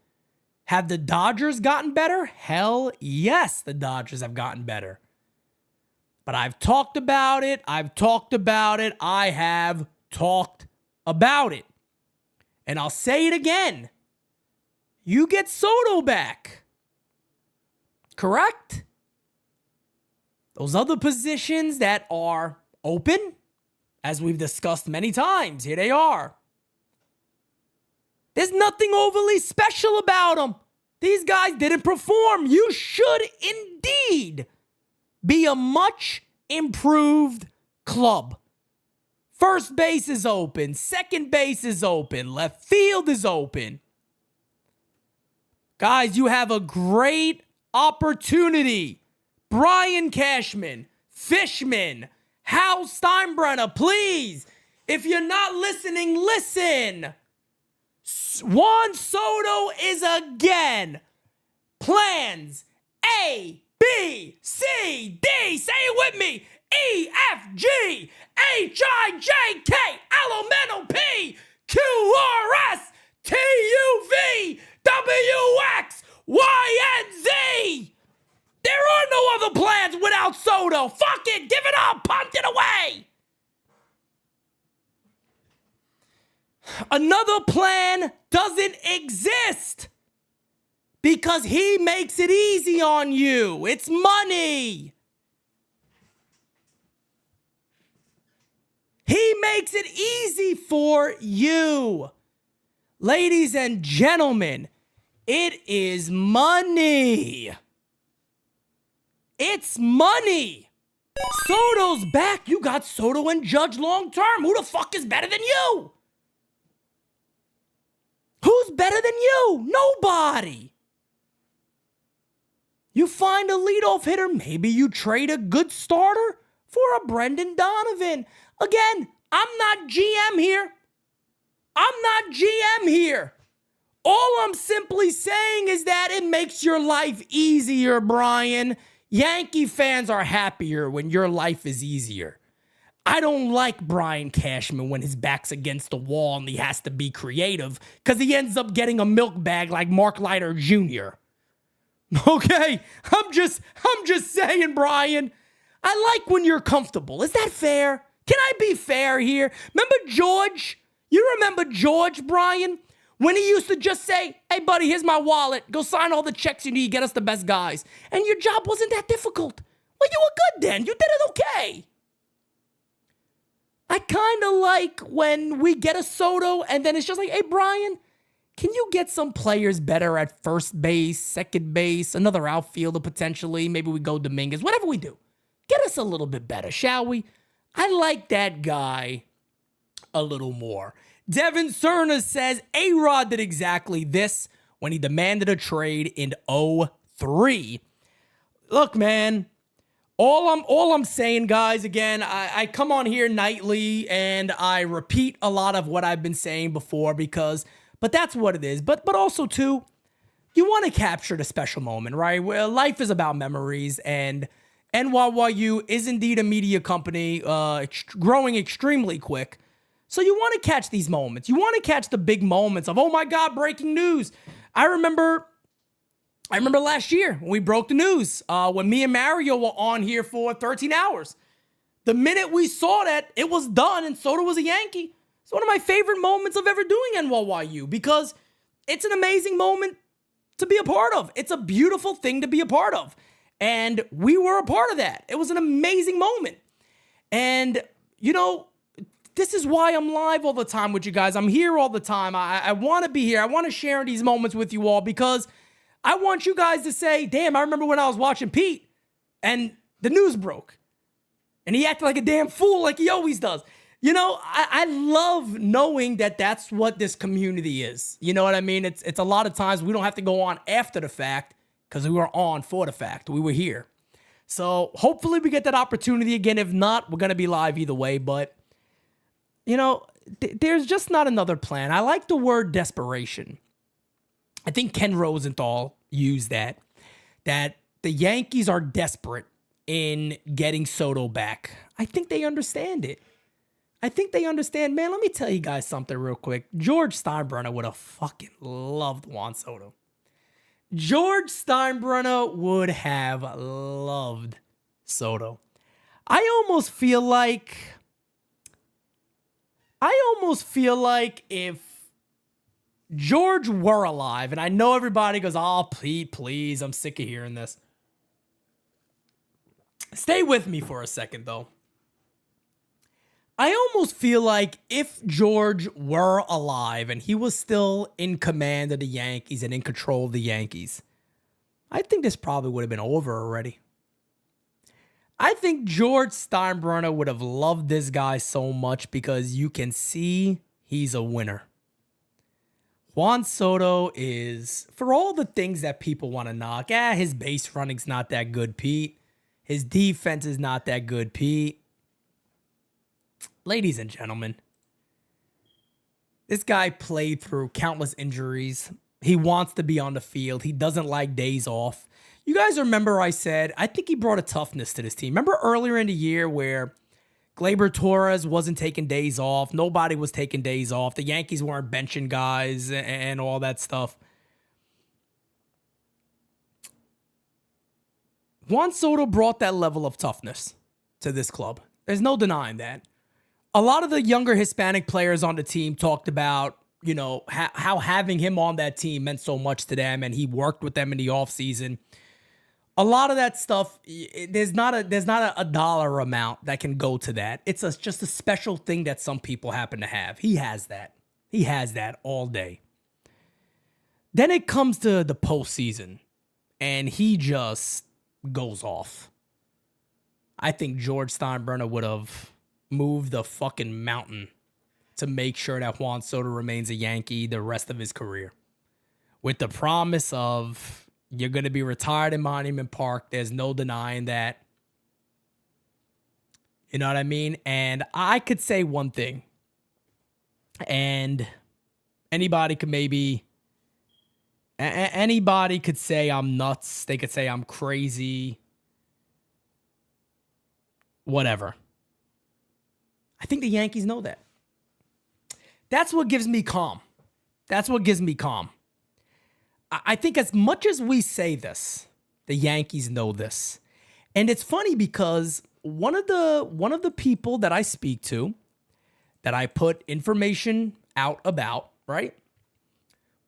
Have the Dodgers gotten better? Hell yes, the Dodgers have gotten better. But I've talked about it. I have talked about it. And I'll say it again. You get Soto back. Correct? Those other positions that are open, as we've discussed many times, here they are. There's nothing overly special about them. These guys didn't perform. You should indeed be a much improved club. First base is open. Second base is open. Left field is open. Guys, you have a great opportunity. Brian Cashman, Fishman, Hal Steinbrenner, please. If you're not listening, listen. Juan Soto is again plans A, B, C, D. Say it with me. E, F, G, H, I, J, K, L, M, N, O, P, Q, R, S, T, U, V, W, X, Y, and Z. There are no other plans without Soto. Fuck it. Give it up. Punt it away. Another plan doesn't exist because he makes it easy on you. It's money. He makes it easy for you. Ladies and gentlemen, it is money. It's money. Soto's back. You got Soto and Judge long term. Who the fuck is better than you? Who's better than you? Nobody. You find a leadoff hitter. Maybe you trade a good starter for a Brendan Donovan. Again, I'm not GM here. All I'm simply saying is that it makes your life easier, Brian. Yankee fans are happier when your life is easier. I don't like Brian Cashman when his back's against the wall and he has to be creative because he ends up getting a milk bag like Mark Leiter Jr. Okay? I'm just saying, Brian. I like when you're comfortable. Is that fair? Can I be fair here? Remember George? You remember George, Brian? When he used to just say, hey, buddy, here's my wallet. Go sign all the checks you need. Get us the best guys. And your job wasn't that difficult. Well, you were good then. You did it okay. I kind of like when we get a Soto and then it's just like, hey, Brian, can you get some players better at first base, second base, another outfielder potentially? Maybe we go Dominguez. Whatever we do, get us a little bit better, shall we? I like that guy a little more. Devin Cerna says A-Rod did exactly this when he demanded a trade in 2003. Look, man, all I'm saying, guys, again, I come on here nightly and I repeat a lot of what I've been saying before but that's what it is. But also, too, you want to capture the special moment, right? Where life is about memories, and NYYU is indeed a media company growing extremely quick. So you want to catch these moments. You want to catch the big moments of, oh my God, breaking news. I remember last year when we broke the news, when me and Mario were on here for 13 hours. The minute we saw that, it was done and Soto was a Yankee. It's one of my favorite moments of ever doing NYYU because it's an amazing moment to be a part of. It's a beautiful thing to be a part of. And we were a part of that. It was an amazing moment. And, you know, this is why I'm live all the time with you guys. I'm here all the time. I want to be here. I want to share these moments with you all because I want you guys to say, damn, I remember when I was watching Pete and the news broke. And he acted like a damn fool like he always does. You know, I love knowing that that's what this community is. You know what I mean? It's a lot of times we don't have to go on after the fact because we were on for the fact. We were here. So hopefully we get that opportunity again. If not, we're going to be live either way. But, you know, there's just not another plan. I like the word desperation. I think Ken Rosenthal used that the Yankees are desperate in getting Soto back. I think they understand it. I think they understand, man, let me tell you guys something real quick. George Steinbrenner would have fucking loved Juan Soto. George Steinbrenner would have loved Soto. I almost feel like if George were alive, and I know everybody goes, oh, please, I'm sick of hearing this. Stay with me for a second, though. I almost feel like if George were alive and he was still in command of the Yankees and in control of the Yankees, I think this probably would have been over already. I think George Steinbrenner would have loved this guy so much because you can see he's a winner. Juan Soto is, for all the things that people want to knock, his base running's not that good, Pete. His defense is not that good, Pete. Ladies and gentlemen, this guy played through countless injuries. He wants to be on the field. He doesn't like days off. You guys remember I said, I think he brought a toughness to this team. Remember earlier in the year where Gleyber Torres wasn't taking days off. Nobody was taking days off. The Yankees weren't benching guys and all that stuff. Juan Soto brought that level of toughness to this club. There's no denying that. A lot of the younger Hispanic players on the team talked about, you know, how having him on that team meant so much to them, and he worked with them in the offseason. A lot of that stuff, there's not a dollar amount that can go to that. It's just a special thing that some people happen to have. He has that. He has that all day. Then it comes to the postseason, and he just goes off. I think George Steinbrenner would have moved the fucking mountain to make sure that Juan Soto remains a Yankee the rest of his career. With the promise of, you're going to be retired in Monument Park. There's no denying that. You know what I mean? And I could say one thing. And anybody could anybody could say I'm nuts. They could say I'm crazy. Whatever. I think the Yankees know that. That's what gives me calm. That's what gives me calm. I think as much as we say this, the Yankees know this. And it's funny because one of the people that I speak to, that I put information out about, right?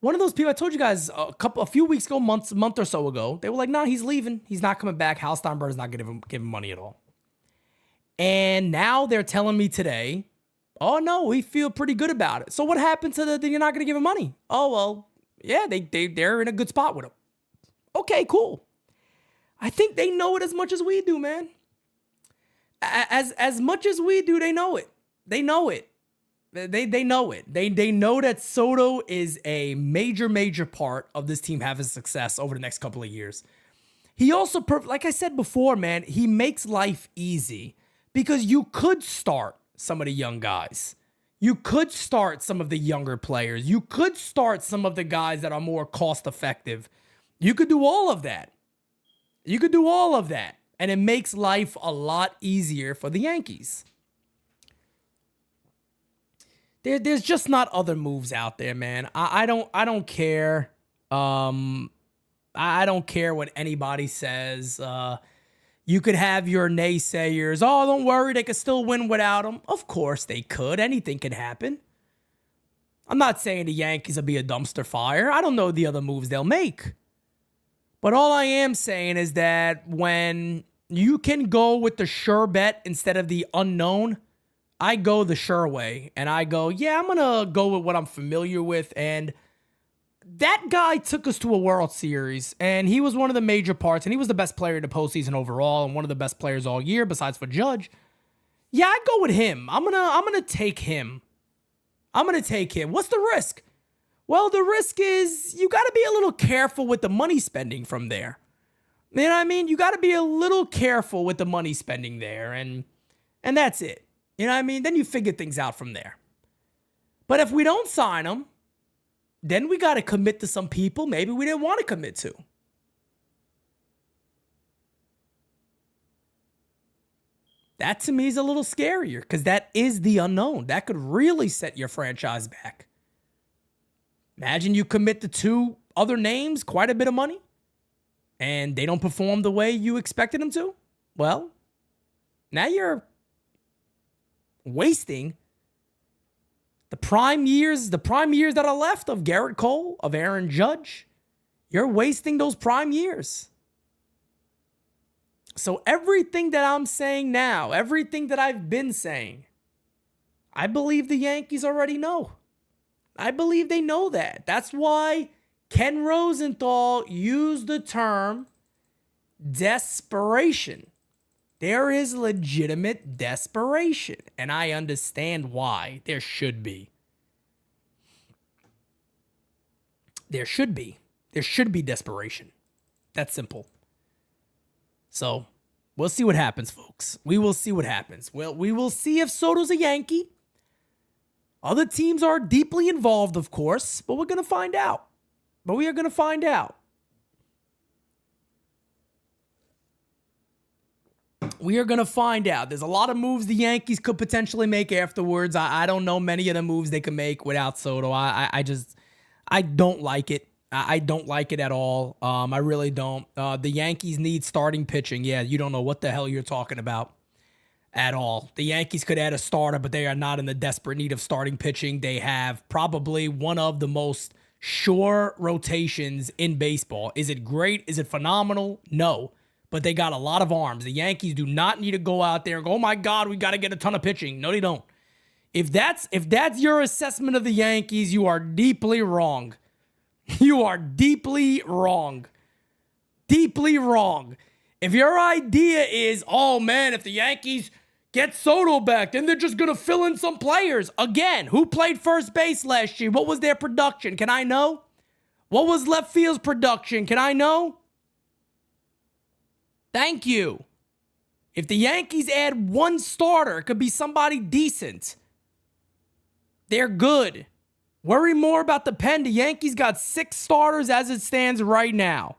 One of those people, I told you guys a few weeks ago, month or so ago, they were like, nah, he's leaving. He's not coming back. Hal Steinbrenner's not going to give him money at all. And now they're telling me today, oh, no, we feel pretty good about it. So what happened to you're not going to give him money? Oh, well, yeah, they're in a good spot with him. Okay, cool. I think they know it as much as we do, man. As much as we do, they know it. They know it. They know it. They know that Soto is a major part of this team having success over the next couple of years. He also, like I said before, man, he makes life easy. Because you could start some of the young guys. You could start some of the younger players. You could start some of the guys that are more cost effective. You could do all of that. And it makes life a lot easier for the Yankees. There's just not other moves out there, man. I don't care. I don't care what anybody says. You could have your naysayers. Oh, don't worry, they could still win without him. Of course they could. Anything could happen. I'm not saying the Yankees will be a dumpster fire. I don't know the other moves they'll make. But all I am saying is that when you can go with the sure bet instead of the unknown, I go the sure way. And I go, yeah, I'm going to go with what I'm familiar with. And that guy took us to a World Series, and he was one of the major parts, and he was the best player in the postseason overall, and one of the best players all year, besides for Judge. Yeah, I go with him. I'm gonna take him. What's the risk? Well, the risk is you got to be a little careful with the money spending from there. You know what I mean? You got to be a little careful with the money spending there, and that's it. You know what I mean? Then you figure things out from there. But if we don't sign him, then we got to commit to some people maybe we didn't want to commit to. That to me is a little scarier because that is the unknown. That could really set your franchise back. Imagine you commit to two other names quite a bit of money and they don't perform the way you expected them to, well, now you're wasting the prime years that are left of Garrett Cole, of Aaron Judge. You're wasting those prime years. So everything that I'm saying now, everything that I've been saying, I believe the Yankees already know. I believe they know that. That's why Ken Rosenthal used the term desperation. There is legitimate desperation, and I understand why. There should be. There should be desperation. That's simple. So, we'll see what happens, folks. We will see what happens. Well, we will see if Soto's a Yankee. Other teams are deeply involved, of course, but we're going to find out. We are going to find out. There's a lot of moves the Yankees could potentially make afterwards. I don't know many of the moves they can make without Soto. I don't like it. I don't like it at all. I really don't. The Yankees need starting pitching. Yeah, you don't know what the hell you're talking about at all. The Yankees could add a starter, but they are not in the desperate need of starting pitching. They have probably one of the most sure rotations in baseball. Is it great? Is it phenomenal? No. But they got a lot of arms. The Yankees do not need to go out there and go, oh my God, we got to get a ton of pitching. No, they don't. If that's your assessment of the Yankees, you are deeply wrong. You are deeply wrong. Deeply wrong. If your idea is, oh man, if the Yankees get Soto back, then they're just going to fill in some players. Again, who played first base last year? What was their production? Can I know? What was left field's production? Can I know? Thank you. If the Yankees add one starter, it could be somebody decent. They're good. Worry more about the pen. The Yankees got 6 starters as it stands right now.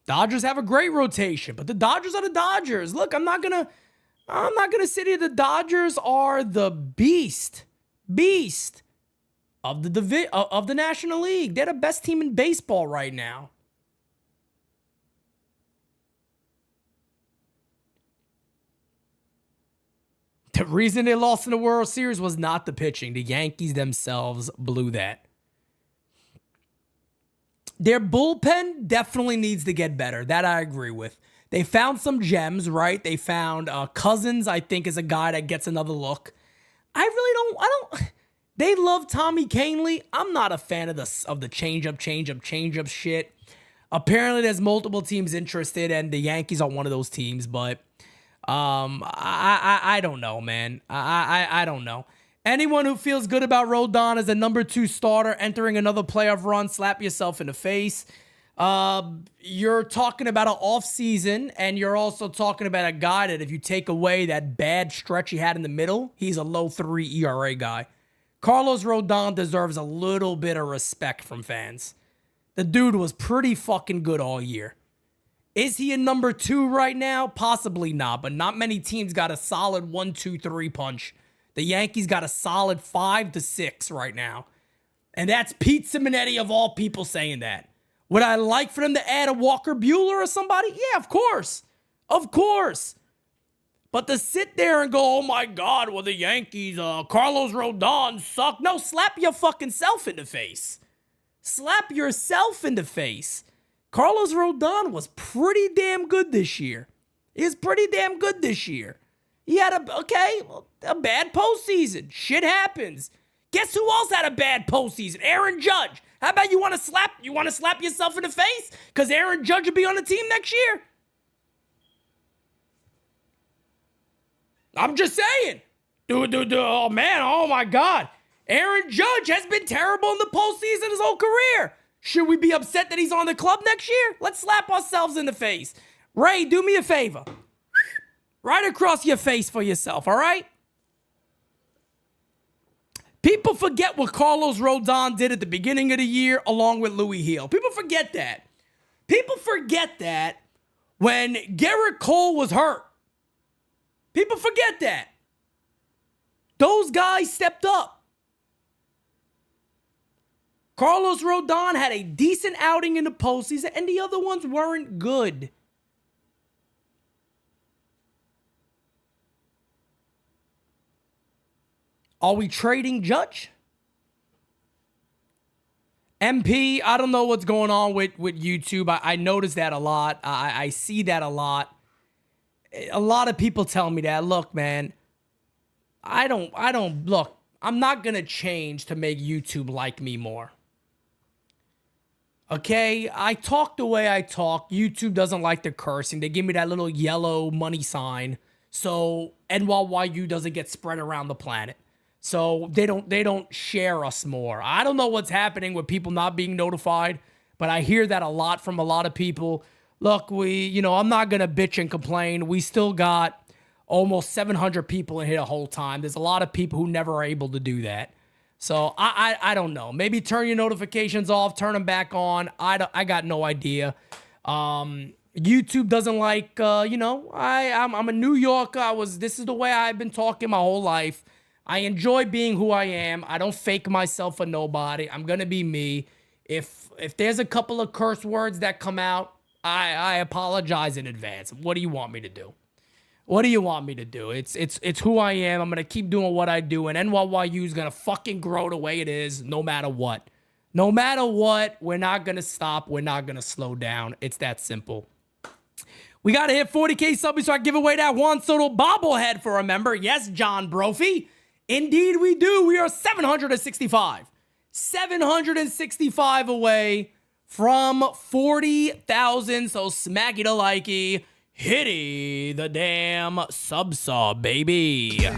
Dodgers have a great rotation, but the Dodgers are the Dodgers. Look, I'm not gonna sit here. The Dodgers are the beast of the National League. They're the best team in baseball right now. The reason they lost in the World Series was not the pitching. The Yankees themselves blew that. Their bullpen definitely needs to get better. That I agree with. They found some gems, right? They found Cousins, I think, is a guy that gets another look. I don't. They love Tommy Kahnle. I'm not a fan of the change-up shit. Apparently, there's multiple teams interested, and the Yankees are one of those teams, but I don't know, man. I don't know. Anyone who feels good about Rodon as a number 2 starter entering another playoff run, slap yourself in the face. You're talking about an offseason, and you're also talking about a guy that if you take away that bad stretch he had in the middle, he's a low 3 ERA guy. Carlos Rodon deserves a little bit of respect from fans. The dude was pretty fucking good all year. Is he a number 2 right now? Possibly not, but not many teams got a solid 1, 2, 3 punch. The Yankees got a solid 5 to 6 right now. And that's Pete Simonetti of all people saying that. Would I like for them to add a Walker Buehler or somebody? Yeah, of course. Of course. But to sit there and go, oh my God, well the Yankees, Carlos Rodon suck. No, slap your fucking self in the face. Slap yourself in the face. Carlos Rodon was pretty damn good this year. He was pretty damn good this year. He had a bad postseason. Shit happens. Guess who else had a bad postseason? Aaron Judge. How about you want to slap yourself in the face? Because Aaron Judge will be on the team next year. I'm just saying. Oh man, oh my God. Aaron Judge has been terrible in the postseason his whole career. Should we be upset that he's on the club next year? Let's slap ourselves in the face. Ray, do me a favor. Right across your face for yourself, all right? People forget what Carlos Rodon did at the beginning of the year along with Louis Hill. People forget that. People forget that when Garrett Cole was hurt. People forget that. Those guys stepped up. Carlos Rodon had a decent outing in the postseason, and the other ones weren't good. Are we trading Judge? MP, I don't know what's going on with YouTube. I notice that a lot. I see that a lot. A lot of people tell me that. Look, man, look, I'm not going to change to make YouTube like me more. Okay? I talk the way I talk. YouTube doesn't like the cursing. They give me that little yellow money sign. So NYYU doesn't get spread around the planet. So they don't share us more. I don't know what's happening with people not being notified, but I hear that a lot from a lot of people. Look, I'm not going to bitch and complain. We still got almost 700 people in here the whole time. There's a lot of people who never are able to do that. So I don't know. Maybe turn your notifications off, turn them back on. I got no idea. YouTube doesn't like, I'm a New Yorker. This is the way I've been talking my whole life. I enjoy being who I am. I don't fake myself for nobody. I'm going to be me. If there's a couple of curse words that come out, I apologize in advance. What do you want me to do? What do you want me to do? It's who I am. I'm going to keep doing what I do, and NYYU is going to fucking grow the way it is no matter what. No matter what, we're not going to stop. We're not going to slow down. It's that simple. We got to hit 40K subs so I give away that Juan Soto bobblehead for a member. Yes, John Brophy. Indeed, we do. We are 765. 765 away from 40,000. So smack it a likey. Hitty the damn sub, baby.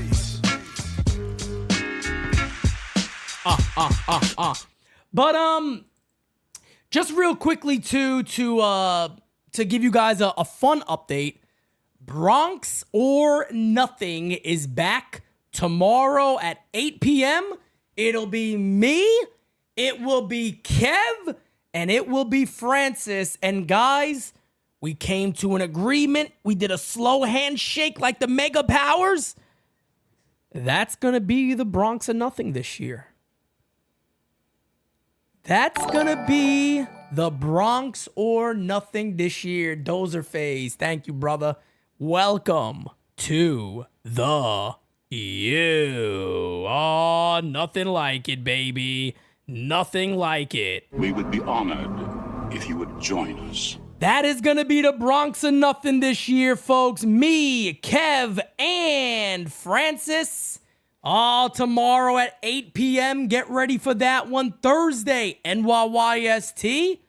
But, just real quickly, too, to give you guys a fun update. Bronx or Nothing is back tomorrow at 8 p.m. It'll be me, it will be Kev, and it will be Francis. And guys, we came to an agreement. We did a slow handshake like the Mega Powers. That's going to be the Bronx or Nothing this year. That's going to be the Bronx or Nothing this year. Dozer Phase. Thank you, brother. Welcome to the U. Oh, nothing like it, baby. Nothing like it. We would be honored if you would join us. That is going to be the Bronx or Nothing this year, folks. Me, Kev, and Francis. All tomorrow at 8 p.m. Get ready for that one. Thursday, NYYST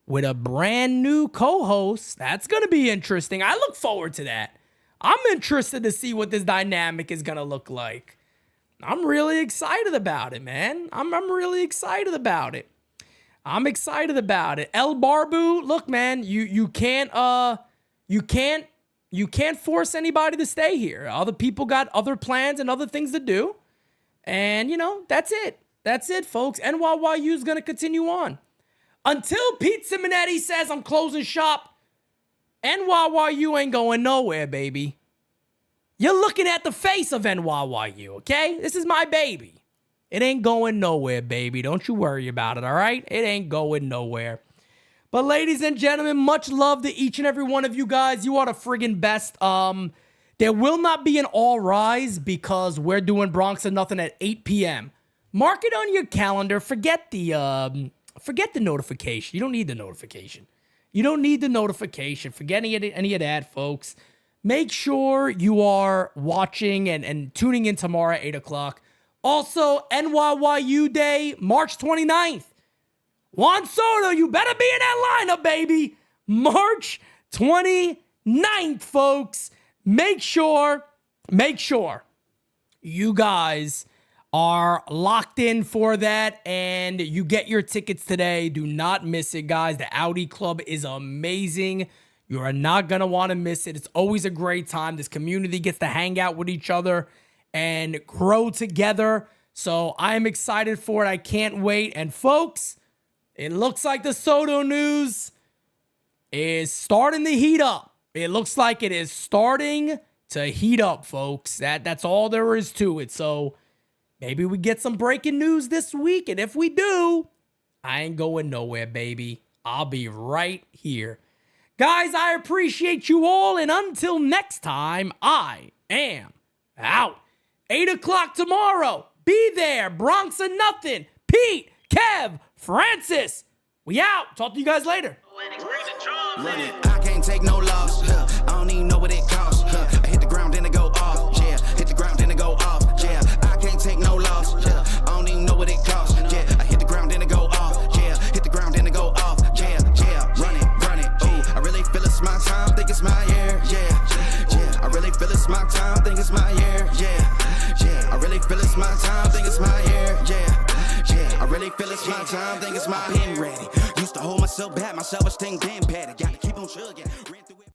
with a brand new co-host. That's going to be interesting. I look forward to that. I'm interested to see what this dynamic is going to look like. I'm really excited about it, man. I'm really excited about it. I'm excited about it. El Barbu, look, man, you can't force anybody to stay here. Other people got other plans and other things to do. And, that's it. That's it, folks. NYYU is going to continue on. Until Pete Simonetti says I'm closing shop, NYYU ain't going nowhere, baby. You're looking at the face of NYYU, okay? This is my baby. It ain't going nowhere, baby. Don't you worry about it, all right? It ain't going nowhere. But ladies and gentlemen, much love to each and every one of you guys. You are the friggin' best. There will not be an All Rise because we're doing Bronx or Nothing at 8 p.m. Mark it on your calendar. Forget the notification. You don't need the notification. You don't need the notification. Forget any of that, folks. Make sure you are watching and tuning in tomorrow at 8 o'clock. Also, NYYU Day, March 29th. Juan Soto, you better be in that lineup, baby. March 29th, folks. Make sure you guys are locked in for that and you get your tickets today. Do not miss it, guys. The Audi Club is amazing. You are not going to want to miss it. It's always a great time. This community gets to hang out with each other and grow together. So I'm excited for it. I can't wait. And folks, it looks like the Soto news is starting to heat up. It looks like it is starting to heat up, folks. That's all there is to it. So maybe we get some breaking news this week. And if we do, I ain't going nowhere, baby. I'll be right here. Guys, I appreciate you all. And until next time, I am out. 8 o'clock tomorrow. Be there. Bronx or nothing. Pete, Kev, Francis. We out. Talk to you guys later. I can't take no loss. I don't even know what it costs. I hit the ground, then it go off. Yeah, hit the ground, then it go off. Yeah, I can't take no loss. I don't even know what it costs. Yeah, I hit the ground, then it go off. Yeah, hit the ground, then it go off. Yeah, run it. Ooh, I really feel it's my time. Think it's my year. Yeah. I really feel it's my time. Think it's my year. Yeah. I really feel it's my time. Think it's my year. Yeah. I really feel it's my time. Think it's my pen ready. Used to hold myself back. My self-esteem damn bad. I gotta keep on chugging. Ran through it.